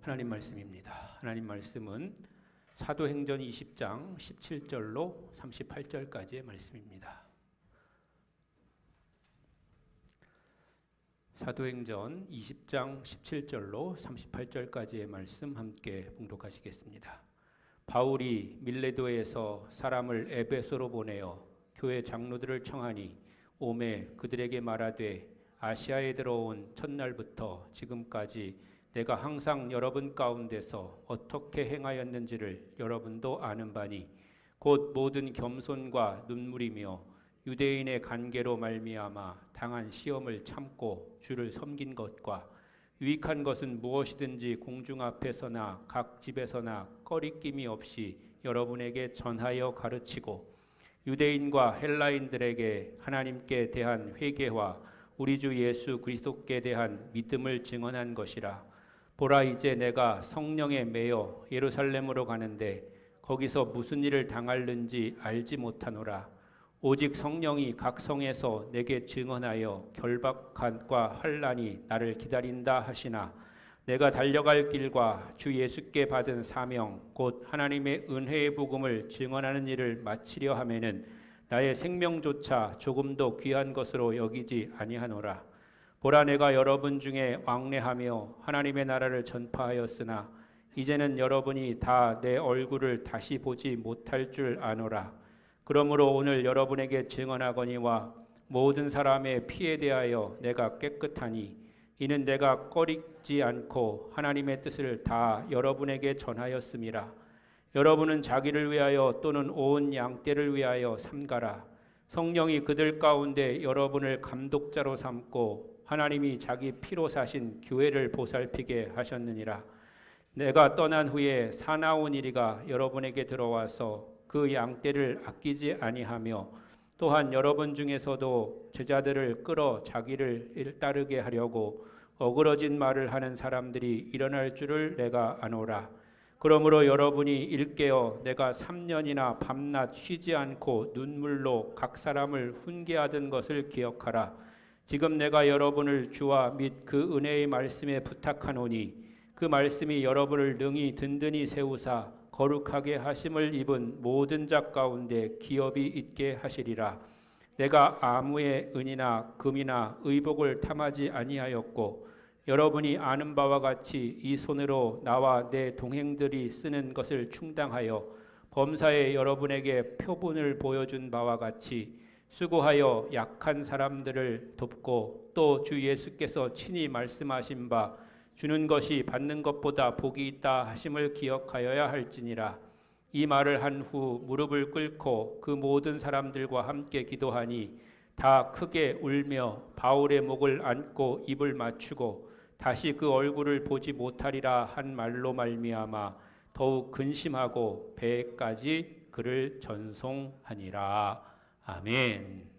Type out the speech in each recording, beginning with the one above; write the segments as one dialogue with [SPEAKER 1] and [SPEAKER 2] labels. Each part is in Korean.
[SPEAKER 1] 하나님 말씀입니다. 하나님 말씀은 사도행전 20장 17절로 38절까지의 말씀입니다. 사도행전 20장 17절로 38절까지의 말씀 함께 봉독하시겠습니다. 바울이 밀레도에서 사람을 에베소로 보내어 교회 장로들을 청하니 오매 그들에게 말하되 아시아에 들어온 첫날부터 지금까지 내가 항상 여러분 가운데서 어떻게 행하였는지를 여러분도 아는 바니 곧 모든 겸손과 눈물이며 유대인의 간계로 말미암아 당한 시험을 참고 주를 섬긴 것과 유익한 것은 무엇이든지 공중 앞에서나 각 집에서나 꺼리낌이 없이 여러분에게 전하여 가르치고 유대인과 헬라인들에게 하나님께 대한 회개와 우리 주 예수 그리스도께 대한 믿음을 증언한 것이라. 보라, 이제 내가 성령에 매여 예루살렘으로 가는데 거기서 무슨 일을 당할는지 알지 못하노라. 오직 성령이 각 성에서 내게 증언하여 결박과 환난이 나를 기다린다 하시나 내가 달려갈 길과 주 예수께 받은 사명 곧 하나님의 은혜의 복음을 증언하는 일을 마치려 하면은 나의 생명조차 조금도 귀한 것으로 여기지 아니하노라. 보라, 내가 여러분 중에 왕래하며 하나님의 나라를 전파하였으나 이제는 여러분이 다 내 얼굴을 다시 보지 못할 줄 아노라. 그러므로 오늘 여러분에게 증언하거니와 모든 사람의 피에 대하여 내가 깨끗하니 이는 내가 꺼리지 않고 하나님의 뜻을 다 여러분에게 전하였음이라. 여러분은 자기를 위하여 또는 온 양떼를 위하여 삼가라. 성령이 그들 가운데 여러분을 감독자로 삼고 하나님이 자기 피로 사신 교회를 보살피게 하셨느니라. 내가 떠난 후에 사나우니리가 여러분에게 들어와서 그 양떼를 아끼지 아니하며 또한 여러분 중에서도 제자들을 끌어 자기를 따르게 하려고 어그러진 말을 하는 사람들이 일어날 줄을 내가 아노라. 그러므로 여러분이 일깨어 내가 3년이나 밤낮 쉬지 않고 눈물로 각 사람을 훈계하던 것을 기억하라. 지금 내가 여러분을 주와 및 그 은혜의 말씀에 부탁하노니 그 말씀이 여러분을 능히 든든히 세우사 거룩하게 하심을 입은 모든 자 가운데 기업이 있게 하시리라. 내가 아무의 은이나 금이나 의복을 탐하지 아니하였고 여러분이 아는 바와 같이 이 손으로 나와 내 동행들이 쓰는 것을 충당하여 범사에 여러분에게 표본을 보여준 바와 같이 수고하여 약한 사람들을 돕고 또 주 예수께서 친히 말씀하신 바 주는 것이 받는 것보다 복이 있다 하심을 기억하여야 할지니라. 이 말을 한 후 무릎을 꿇고 그 모든 사람들과 함께 기도하니 다 크게 울며 바울의 목을 안고 입을 맞추고 다시 그 얼굴을 보지 못하리라 한 말로 말미암아 더욱 근심하고 배까지 그를 전송하니라. 아멘.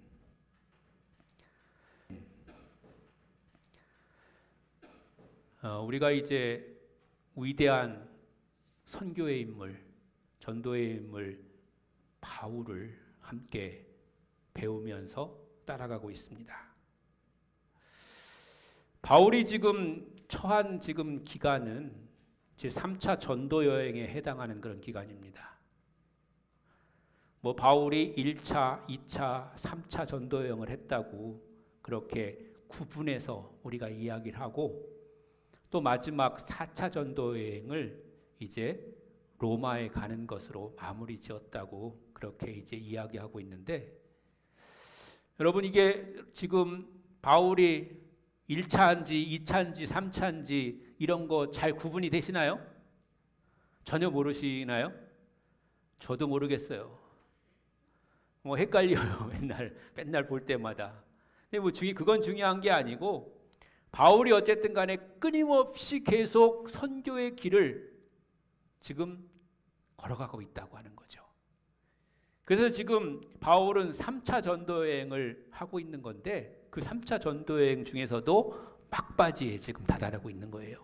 [SPEAKER 1] 우리가 이제 위대한 선교의 인물, 전도의 인물 바울을 함께 배우면서 따라가고 있습니다. 바울이 지금 처한 기간은 제 3차 전도 여행에 해당하는 그런 기간입니다. 바울이 1차, 2차, 3차 전도 여행을 했다고 그렇게 구분해서 우리가 이야기를 하고 또 마지막 4차 전도 여행을 이제 로마에 가는 것으로 마무리 지었다고 그렇게 이제 이야기하고 있는데, 여러분 이게 지금 바울이 1차인지 2차인지 3차인지 이런 거 잘 구분이 되시나요? 전혀 모르시나요? 저도 모르겠어요. 헷갈려요. 맨날 볼 때마다. 근데 그건 중요한 게 아니고 바울이 어쨌든 간에 끊임없이 계속 선교의 길을 지금 걸어가고 있다고 하는 거죠. 그래서 지금 바울은 3차 전도여행을 하고 있는 건데 그 3차 전도여행 중에서도 막바지에 지금 다다르고 있는 거예요.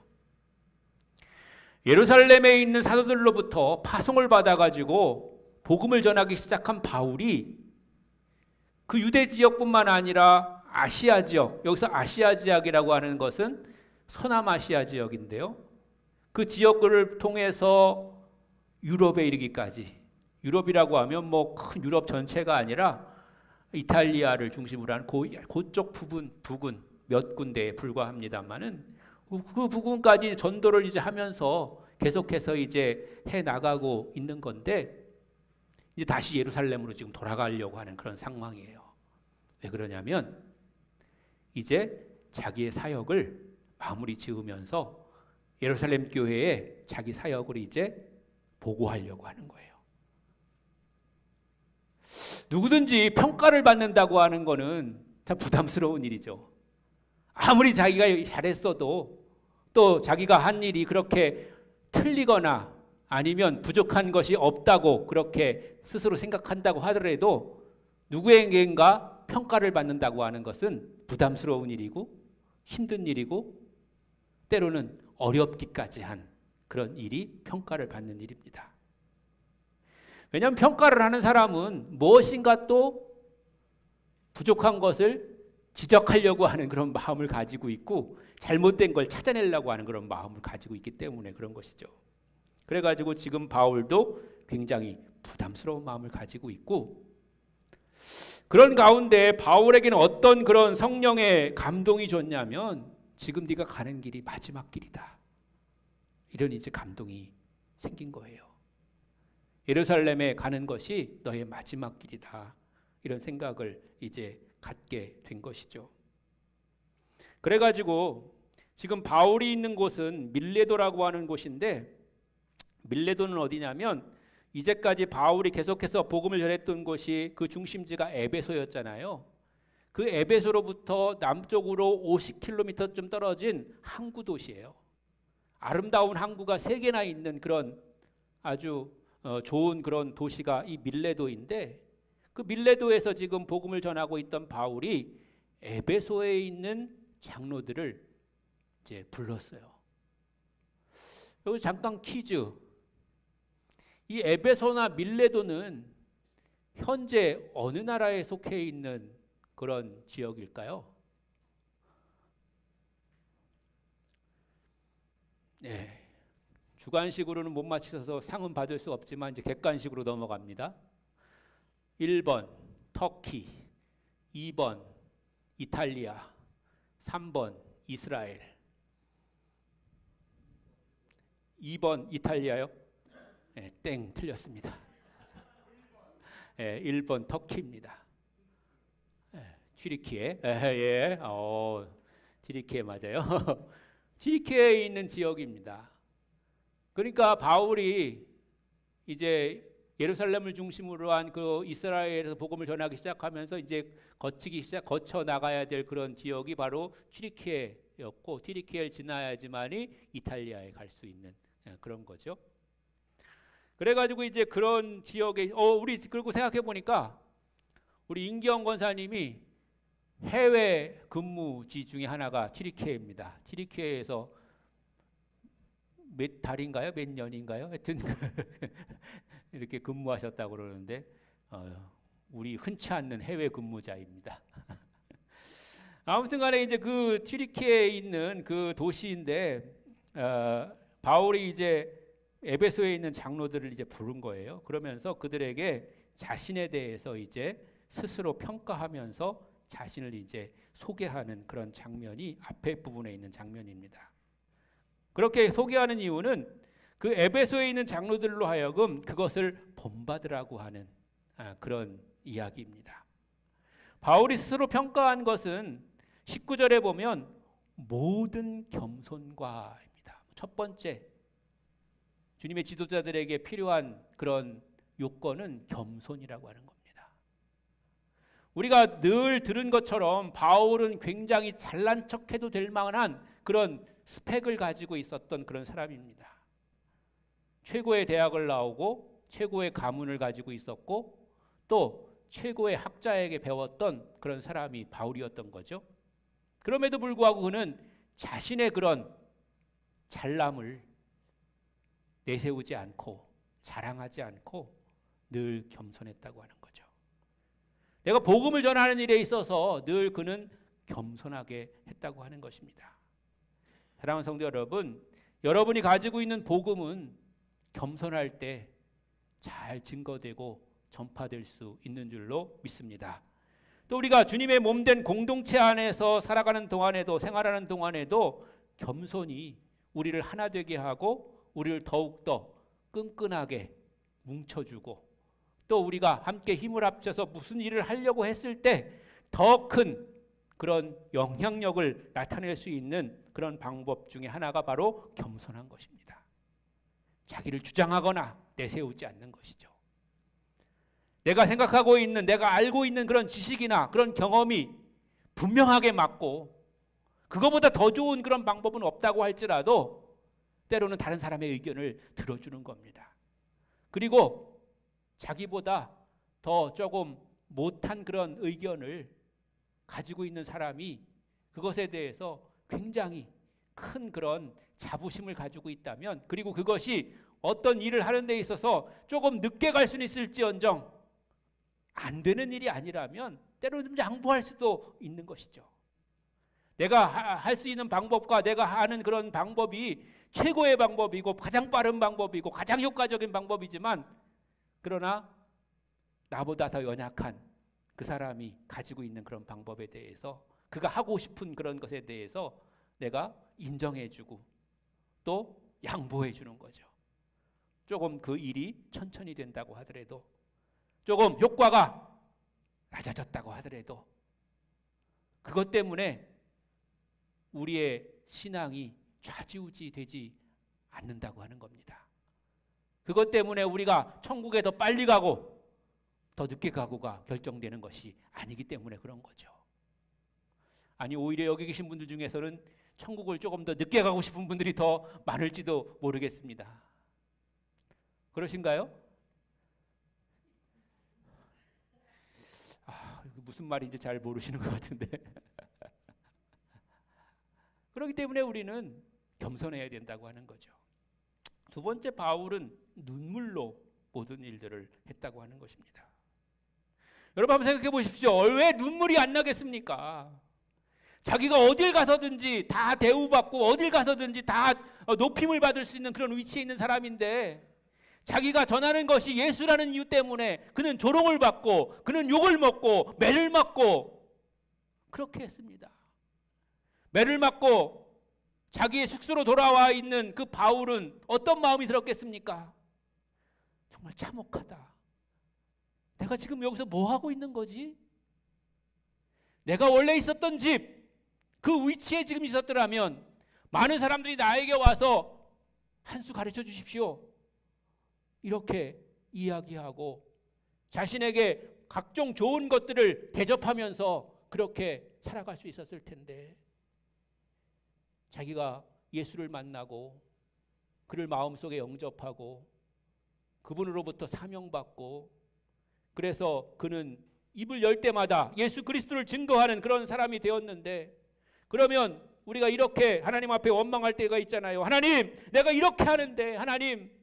[SPEAKER 1] 예루살렘에 있는 사도들로부터 파송을 받아가지고 복음을 전하기 시작한 바울이 그 유대 지역뿐만 아니라 아시아 지역, 여기서 아시아 지역이라고 하는 것은 서남아시아 지역인데요. 그 지역을 통해서 유럽에 이르기까지, 유럽이라고 하면 뭐 큰 유럽 전체가 아니라 이탈리아를 중심으로 한 그쪽 부근 몇 군데에 불과합니다만은 그 부근까지 전도를 이제 하면서 계속해서 이제 해 나가고 있는 건데, 이제 다시 예루살렘으로 지금 돌아가려고 하는 그런 상황이에요. 왜 그러냐면 이제 자기의 사역을 마무리 지으면서 예루살렘 교회에 자기 사역을 이제 보고하려고 하는 거예요. 누구든지 평가를 받는다고 하는 거는 참 부담스러운 일이죠. 아무리 자기가 잘했어도 또 자기가 한 일이 그렇게 틀리거나 아니면 부족한 것이 없다고 그렇게 스스로 생각한다고 하더라도 누구에게인가 평가를 받는다고 하는 것은 부담스러운 일이고 힘든 일이고 때로는 어렵기까지 한 그런 일이 평가를 받는 일입니다. 왜냐하면 평가를 하는 사람은 무엇인가 또 부족한 것을 지적하려고 하는 그런 마음을 가지고 있고 잘못된 걸 찾아내려고 하는 그런 마음을 가지고 있기 때문에 그런 것이죠. 그래가지고 지금 바울도 굉장히 부담스러운 마음을 가지고 있고, 그런 가운데 바울에게는 어떤 그런 성령의 감동이 줬냐면 지금 네가 가는 길이 마지막 길이다, 이런 이제 감동이 생긴 거예요. 예루살렘에 가는 것이 너의 마지막 길이다, 이런 생각을 이제 갖게 된 것이죠. 그래가지고 지금 바울이 있는 곳은 밀레도라고 하는 곳인데, 밀레도는 어디냐면 이제까지 바울이 계속해서 복음을 전했던 곳이 그 중심지가 에베소였잖아요. 그 에베소로부터 남쪽으로 50km쯤 떨어진 항구 도시예요. 아름다운 항구가 3개나 있는 그런 아주 좋은 그런 도시가 이 밀레도인데, 그 밀레도에서 지금 복음을 전하고 있던 바울이 에베소에 있는 장로들을 이제 불렀어요. 여기 잠깐 퀴즈. 이 에베소나 밀레도는 현재 어느 나라에 속해 있는 그런 지역일까요? 네. 주관식으로는 못 맞히셔서 상은 받을 수 없지만 이제 객관식으로 넘어갑니다. 1번 터키, 2번 이탈리아, 3번 이스라엘. 2번 이탈리아요? 네, 땡, 틀렸습니다. 네, 1번 터키입니다. 네, 튀르키예. 예, 튀르키예 맞아요. 튀르키예에 있는 지역입니다. 그러니까 바울이 이제 예루살렘을 중심으로 한 그 이스라엘에서 복음을 전하기 시작하면서 이제 거쳐 나가야 될 그런 지역이 바로 튀르키예였고, 튀르키예를 지나야지만이 이탈리아에 갈 수 있는 그런 거죠. 그래가지고 이제 그런 지역에 우리 그리고 생각해 보니까 우리 임기영 권사님이 해외 근무지 중에 하나가 튀르키예입니다. 튀르키예에서 몇 달인가요? 몇 년인가요? 하여튼 이렇게 근무하셨다고 그러는데 우리 흔치 않는 해외 근무자입니다. 아무튼 간에 이제 그 튀르키예에 있는 그 도시인데 바울이 이제 에베소에 있는 장로들을 이제 부른 거예요. 그러면서 그들에게 자신에 대해서 이제 스스로 평가하면서 자신을 이제 소개하는 그런 장면이 앞에 부분에 있는 장면입니다. 그렇게 소개하는 이유는 그 에베소에 있는 장로들로 하여금 그것을 본받으라고 하는 그런 이야기입니다. 바울이 스스로 평가한 것은 19절에 보면 모든 겸손과입니다. 첫 번째, 주님의 지도자들에게 필요한 그런 요건은 겸손이라고 하는 겁니다. 우리가 늘 들은 것처럼 바울은 굉장히 잘난 척해도 될 만한 그런 스펙을 가지고 있었던 그런 사람입니다. 최고의 대학을 나오고 최고의 가문을 가지고 있었고 또 최고의 학자에게 배웠던 그런 사람이 바울이었던 거죠. 그럼에도 불구하고 그는 자신의 그런 잘남을 내세우지 않고 자랑하지 않고 늘 겸손했다고 하는 거죠. 내가 복음을 전하는 일에 있어서 늘 그는 겸손하게 했다고 하는 것입니다. 사랑하는 성도 여러분, 여러분이 가지고 있는 복음은 겸손할 때 잘 증거되고 전파될 수 있는 줄로 믿습니다. 또 우리가 주님의 몸된 공동체 안에서 살아가는 동안에도, 생활하는 동안에도 겸손히 우리를 하나 되게 하고 우리를 더욱더 끈끈하게 뭉쳐주고, 또 우리가 함께 힘을 합쳐서 무슨 일을 하려고 했을 때 더 큰 그런 영향력을 나타낼 수 있는 그런 방법 중에 하나가 바로 겸손한 것입니다. 자기를 주장하거나 내세우지 않는 것이죠. 내가 생각하고 있는, 내가 알고 있는 그런 지식이나 그런 경험이 분명하게 맞고 그거보다 더 좋은 그런 방법은 없다고 할지라도 때로는 다른 사람의 의견을 들어주는 겁니다. 그리고 자기보다 더 조금 못한 그런 의견을 가지고 있는 사람이 그것에 대해서 굉장히 큰 그런 자부심을 가지고 있다면, 그리고 그것이 어떤 일을 하는 데 있어서 조금 늦게 갈 수는 있을지언정 안 되는 일이 아니라면 때로는 좀 양보할 수도 있는 것이죠. 내가 할 수 있는 방법과 내가 하는 그런 방법이 최고의 방법이고 가장 빠른 방법이고 가장 효과적인 방법이지만, 그러나 나보다 더 연약한 그 사람이 가지고 있는 그런 방법에 대해서, 그가 하고 싶은 그런 것에 대해서 내가 인정해주고 또 양보해주는 거죠. 조금 그 일이 천천히 된다고 하더라도, 조금 효과가 낮아졌다고 하더라도 그것 때문에 우리의 신앙이 좌지우지 되지 않는다고 하는 겁니다. 그것 때문에 우리가 천국에 더 빨리 가고 더 늦게 가고가 결정되는 것이 아니기 때문에 그런 거죠. 아니, 오히려 여기 계신 분들 중에서는 천국을 조금 더 늦게 가고 싶은 분들이 더 많을지도 모르겠습니다. 그러신가요? 무슨 말인지 잘 모르시는 것 같은데 그렇기 때문에 우리는 겸손해야 된다고 하는 거죠. 두 번째, 바울은 눈물로 모든 일들을 했다고 하는 것입니다. 여러분 한번 생각해 보십시오. 왜 눈물이 안 나겠습니까? 자기가 어딜 가서든지 다 대우받고 어딜 가서든지 다 높임을 받을 수 있는 그런 위치에 있는 사람인데, 자기가 전하는 것이 예수라는 이유 때문에 그는 조롱을 받고 그는 욕을 먹고 매를 맞고 그렇게 했습니다. 매를 맞고 자기의 숙소로 돌아와 있는 그 바울은 어떤 마음이 들었겠습니까? 정말 참혹하다. 내가 지금 여기서 뭐 하고 있는 거지? 내가 원래 있었던 집, 그 위치에 지금 있었더라면 많은 사람들이 나에게 와서 한 수 가르쳐 주십시오, 이렇게 이야기하고 자신에게 각종 좋은 것들을 대접하면서 그렇게 살아갈 수 있었을 텐데, 자기가 예수를 만나고 그를 마음속에 영접하고 그분으로부터 사명받고, 그래서 그는 입을 열 때마다 예수 그리스도를 증거하는 그런 사람이 되었는데, 그러면 우리가 이렇게 하나님 앞에 원망할 때가 있잖아요. 하나님, 내가 이렇게 하는데 하나님,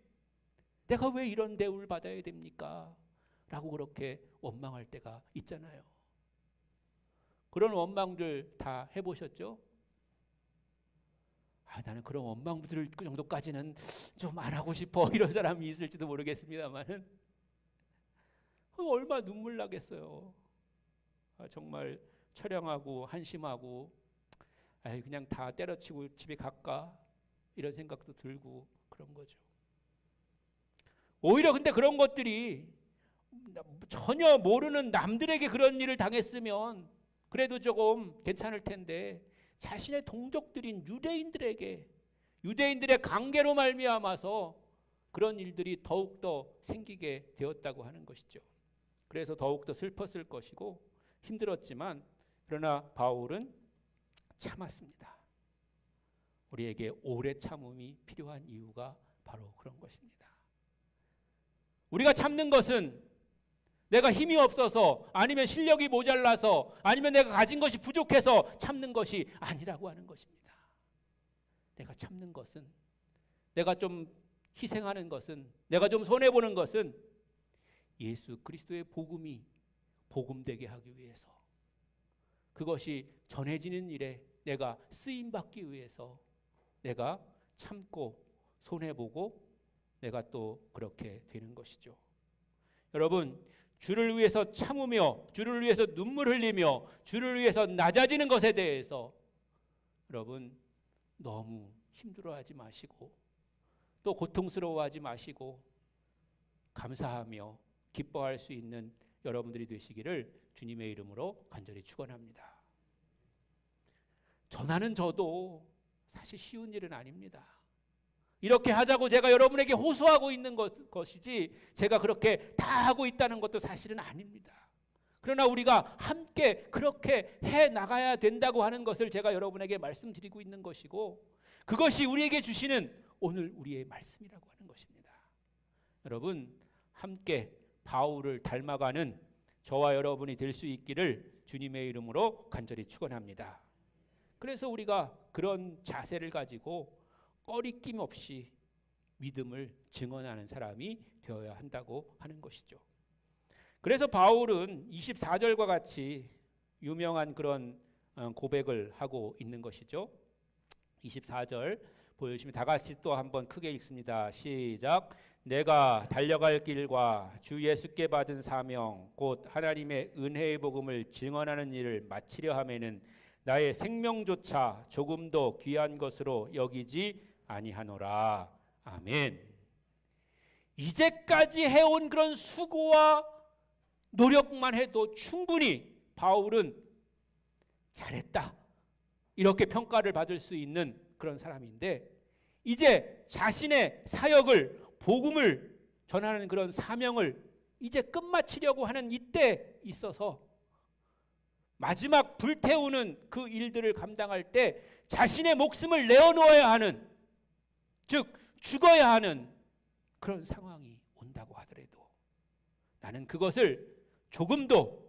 [SPEAKER 1] 내가 왜 이런 대우를 받아야 됩니까? 라고 그렇게 원망할 때가 있잖아요. 그런 원망들 다 해보셨죠? 나는 그런 원망들 그 정도까지는 좀 안 하고 싶어, 이런 사람이 있을지도 모르겠습니다만은 얼마나 눈물 나겠어요. 정말 처량하고 한심하고 그냥 다 때려치고 집에 갈까, 이런 생각도 들고 그런 거죠. 오히려 근데 그런 것들이 전혀 모르는 남들에게 그런 일을 당했으면 그래도 조금 괜찮을 텐데, 자신의 동족들인 유대인들의 관계로 말미암아서 그런 일들이 더욱더 생기게 되었다고 하는 것이죠. 그래서 더욱더 슬펐을 것이고 힘들었지만, 그러나 바울은 참았습니다. 우리에게 오래 참음이 필요한 이유가 바로 그런 것입니다. 우리가 참는 것은 내가 힘이 없어서, 아니면 실력이 모자라서, 아니면 내가 가진 것이 부족해서 참는 것이 아니라고 하는 것입니다. 내가 참는 것은, 내가 좀 희생하는 것은, 내가 좀 손해보는 것은 예수 그리스도의 복음이 복음되게 하기 위해서, 그것이 전해지는 일에 내가 쓰임받기 위해서 내가 참고 손해보고 내가 또 그렇게 되는 것이죠. 여러분, 주를 위해서 참으며 주를 위해서 눈물 흘리며 주를 위해서 낮아지는 것에 대해서 여러분 너무 힘들어하지 마시고 또 고통스러워하지 마시고 감사하며 기뻐할 수 있는 여러분들이 되시기를 주님의 이름으로 간절히 축원합니다. 전하는 저도 사실 쉬운 일은 아닙니다. 이렇게 하자고 제가 여러분에게 호소하고 있는 것이지 제가 그렇게 다 하고 있다는 것도 사실은 아닙니다. 그러나 우리가 함께 그렇게 해 나가야 된다고 하는 것을 제가 여러분에게 말씀드리고 있는 것이고 그것이 우리에게 주시는 오늘 우리의 말씀이라고 하는 것입니다. 여러분 함께 바울을 닮아가는 저와 여러분이 될 수 있기를 주님의 이름으로 간절히 축원합니다. 그래서 우리가 그런 자세를 가지고 꺼리낌 없이 믿음을 증언하는 사람이 되어야 한다고 하는 것이죠. 그래서 바울은 24절과 같이 유명한 그런 고백을 하고 있는 것이죠. 24절 보여주시면 다 같이 또 한번 크게 읽습니다. 시작. 내가 달려갈 길과 주 예수께 받은 사명 곧 하나님의 은혜의 복음을 증언하는 일을 마치려 하면은 나의 생명조차 조금도 귀한 것으로 여기지 아니하노라. 아멘. 이제까지 해온 그런 수고와 노력만 해도 충분히 바울은 잘했다 이렇게 평가를 받을 수 있는 그런 사람인데 이제 자신의 사역을 복음을 전하는 그런 사명을 이제 끝마치려고 하는 이때 있어서 마지막 불태우는 그 일들을 감당할 때 자신의 목숨을 내어놓아야 하는 즉 죽어야 하는 그런 상황이 온다고 하더라도 나는 그것을 조금도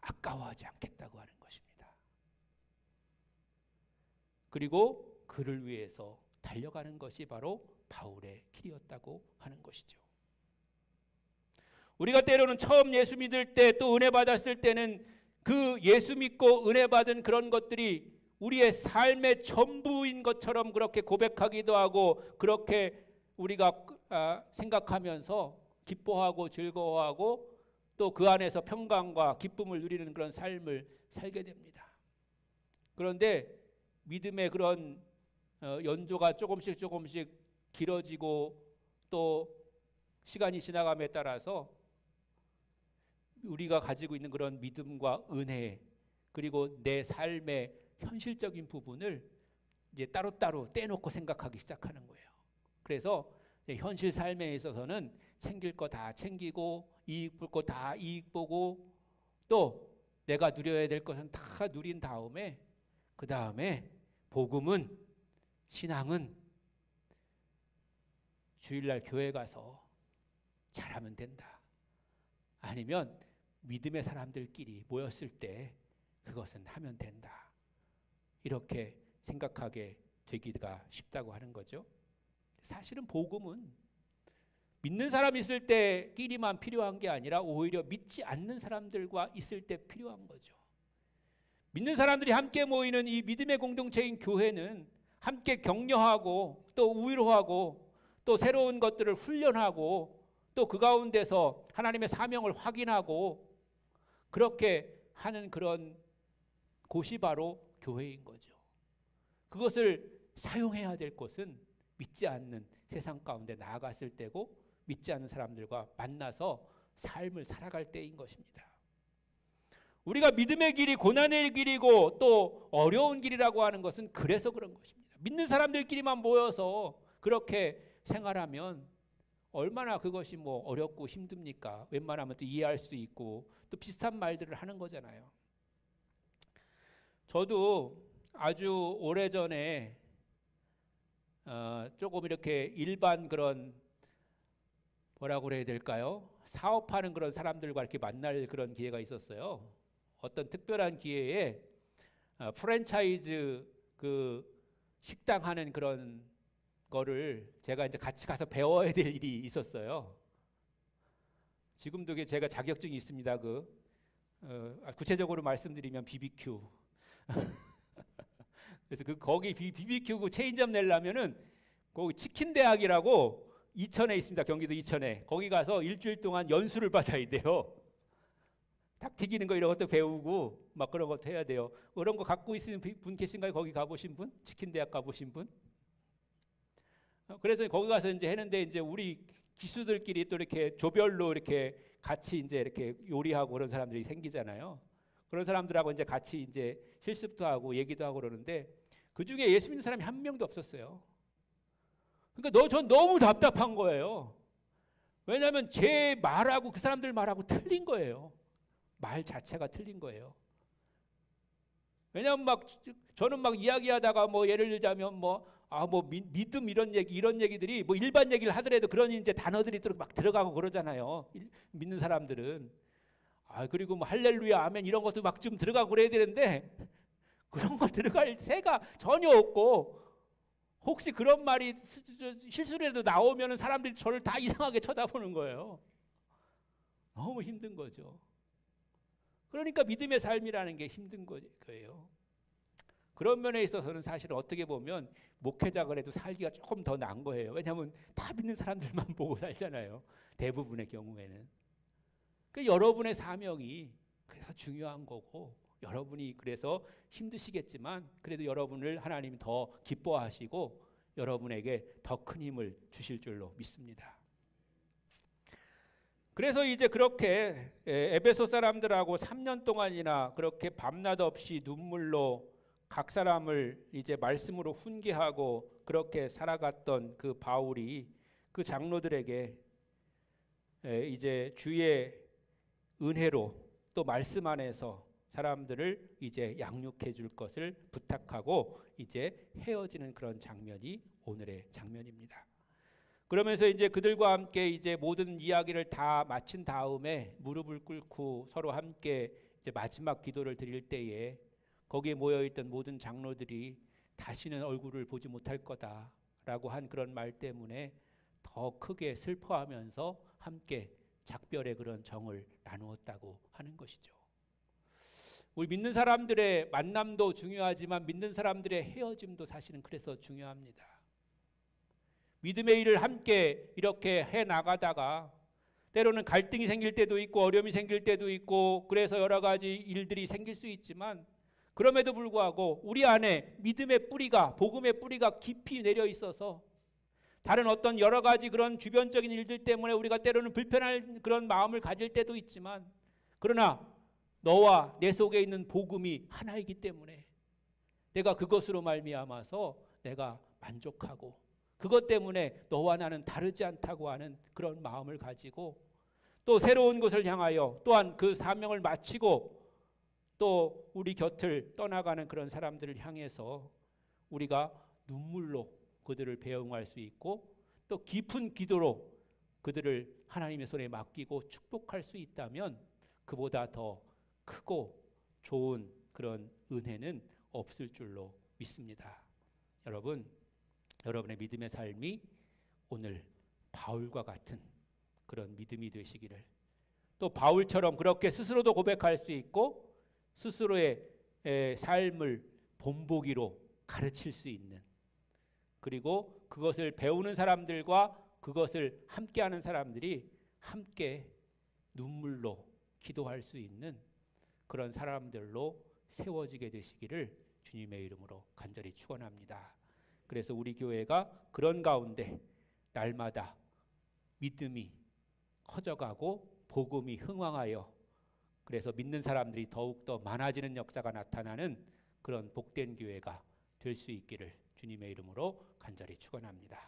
[SPEAKER 1] 아까워하지 않겠다고 하는 것입니다. 그리고 그를 위해서 달려가는 것이 바로 바울의 길이었다고 하는 것이죠. 우리가 때로는 처음 예수 믿을 때 또 은혜 받았을 때는 그 예수 믿고 은혜 받은 그런 것들이 우리의 삶의 전부인 것처럼 그렇게 고백하기도 하고 그렇게 우리가 생각하면서 기뻐하고 즐거워하고 또 그 안에서 평강과 기쁨을 누리는 그런 삶을 살게 됩니다. 그런데 믿음의 그런 연조가 조금씩 길어지고 또 시간이 지나감에 따라서 우리가 가지고 있는 그런 믿음과 은혜 그리고 내 삶의 현실적인 부분을 이제 따로따로 떼놓고 생각하기 시작하는 거예요. 그래서 현실 삶에 있어서는 챙길 거 다 챙기고 이익 볼 거 다 이익 보고 또 내가 누려야 될 것은 다 누린 다음에 그 다음에 복음은 신앙은 주일날 교회 가서 잘하면 된다. 아니면 믿음의 사람들끼리 모였을 때 그것은 하면 된다. 이렇게 생각하게 되기가 쉽다고 하는 거죠. 사실은 복음은 믿는 사람 있을 때끼리만 필요한 게 아니라 오히려 믿지 않는 사람들과 있을 때 필요한 거죠. 믿는 사람들이 함께 모이는 이 믿음의 공동체인 교회는 함께 격려하고 또 위로하고 또 새로운 것들을 훈련하고 또 그 가운데서 하나님의 사명을 확인하고 그렇게 하는 그런 곳이 바로 교회인 거죠. 그것을 사용해야 될 곳은 믿지 않는 세상 가운데 나아갔을 때고 믿지 않는 사람들과 만나서 삶을 살아갈 때인 것입니다. 우리가 믿음의 길이 고난의 길이고 또 어려운 길이라고 하는 것은 그래서 그런 것입니다. 믿는 사람들끼리만 모여서 그렇게 생활하면 얼마나 그것이 뭐 어렵고 힘듭니까? 웬만하면 또 이해할 수 있고 또 비슷한 말들을 하는 거잖아요. 저도 아주 오래전에 조금 이렇게 일반 그런 뭐라고 그래야 될까요? 사업하는 그런 사람들과 이렇게 만날 그런 기회가 있었어요. 어떤 특별한 기회에 프랜차이즈 그 식당 하는 그런 거를 제가 이제 같이 가서 배워야 될 일이 있었어요. 지금도 제가 자격증이 있습니다. 구체적으로 말씀드리면 BBQ. 그래서 거기 BBQ 체인점 내려면은 거기 치킨 대학이라고 이천에 있습니다. 경기도 이천에. 거기 가서 일주일 동안 연수를 받아야 돼요. 닭 튀기는 거 이런 것도 배우고 막 그런 것도 해야 돼요. 그런 거 갖고 있는 분 계신가요? 거기 가보신 분? 치킨 대학 가보신 분? 그래서 거기 가서 이제 했는데 이제 우리 기수들끼리 또 이렇게 조별로 이렇게 같이 이제 이렇게 요리하고 그런 사람들이 생기잖아요. 그런 사람들하고 이제 같이 이제 실습도 하고 얘기도 하고 그러는데 그 중에 예수 믿는 사람이 한 명도 없었어요. 그러니까 전 너무 답답한 거예요. 왜냐하면 제 말하고 그 사람들 말하고 틀린 거예요. 말 자체가 틀린 거예요. 왜냐하면 막 저는 막 이야기하다가 뭐 예를 들자면 뭐 믿음 이런 얘기들이 뭐 일반 얘기를 하더라도 그런 이제 단어들이 막 들어가고 그러잖아요. 믿는 사람들은. 그리고 뭐 할렐루야 아멘 이런 것도 막 좀 들어가고 그래야 되는데 그런 거 들어갈 새가 전혀 없고 혹시 그런 말이 실수라도 나오면 사람들이 저를 다 이상하게 쳐다보는 거예요. 너무 힘든 거죠. 그러니까 믿음의 삶이라는 게 힘든 거예요. 그런 면에 있어서는 사실은 어떻게 보면 목회자 그래도 살기가 조금 더 나은 거예요. 왜냐하면 다 믿는 사람들만 보고 살잖아요. 대부분의 경우에는. 그러니까 여러분의 사명이 그래서 중요한 거고 여러분이 그래서 힘드시겠지만 그래도 여러분을 하나님이 더 기뻐하시고 여러분에게 더 큰 힘을 주실 줄로 믿습니다. 그래서 이제 그렇게 에베소 사람들하고 3년 동안이나 그렇게 밤낮 없이 눈물로 각 사람을 이제 말씀으로 훈계하고 그렇게 살아갔던 그 바울이 그 장로들에게 이제 주의 은혜로 또 말씀 안에서 사람들을 이제 양육해 줄 것을 부탁하고 이제 헤어지는 그런 장면이 오늘의 장면입니다. 그러면서 이제 그들과 함께 이제 모든 이야기를 다 마친 다음에 무릎을 꿇고 서로 함께 이제 마지막 기도를 드릴 때에 거기에 모여 있던 모든 장로들이 다시는 얼굴을 보지 못할 거다라고 한 그런 말 때문에 더 크게 슬퍼하면서 함께 작별의 그런 정을 나누었다고 하는 것이죠. 우리 믿는 사람들의 만남도 중요하지만 믿는 사람들의 헤어짐도 사실은 그래서 중요합니다. 믿음의 일을 함께 이렇게 해 나가다가 때로는 갈등이 생길 때도 있고 어려움이 생길 때도 있고 그래서 여러 가지 일들이 생길 수 있지만 그럼에도 불구하고 우리 안에 믿음의 뿌리가 복음의 뿌리가 깊이 내려 있어서 다른 어떤 여러 가지 그런 주변적인 일들 때문에 우리가 때로는 불편할 그런 마음을 가질 때도 있지만 그러나 너와 내 속에 있는 복음이 하나이기 때문에 내가 그것으로 말미암아서 내가 만족하고 그것 때문에 너와 나는 다르지 않다고 하는 그런 마음을 가지고 또 새로운 곳을 향하여 또한 그 사명을 마치고 또 우리 곁을 떠나가는 그런 사람들을 향해서 우리가 눈물로 그들을 배웅할 수 있고 또 깊은 기도로 그들을 하나님의 손에 맡기고 축복할 수 있다면 그보다 더 크고 좋은 그런 은혜는 없을 줄로 믿습니다. 여러분, 여러분의 믿음의 삶이 오늘 바울과 같은 그런 믿음이 되시기를 또 바울처럼 그렇게 스스로도 고백할 수 있고 스스로의 삶을 본보기로 가르칠 수 있는 그리고 그것을 배우는 사람들과 그것을 함께하는 사람들이 함께 눈물로 기도할 수 있는 그런 사람들로 세워지게 되시기를 주님의 이름으로 간절히 축원합니다. 그래서 우리 교회가 그런 가운데 날마다 믿음이 커져가고 복음이 흥왕하여 그래서 믿는 사람들이 더욱더 많아지는 역사가 나타나는 그런 복된 교회가 될 수 있기를 주님의 이름으로 간절히 축원합니다.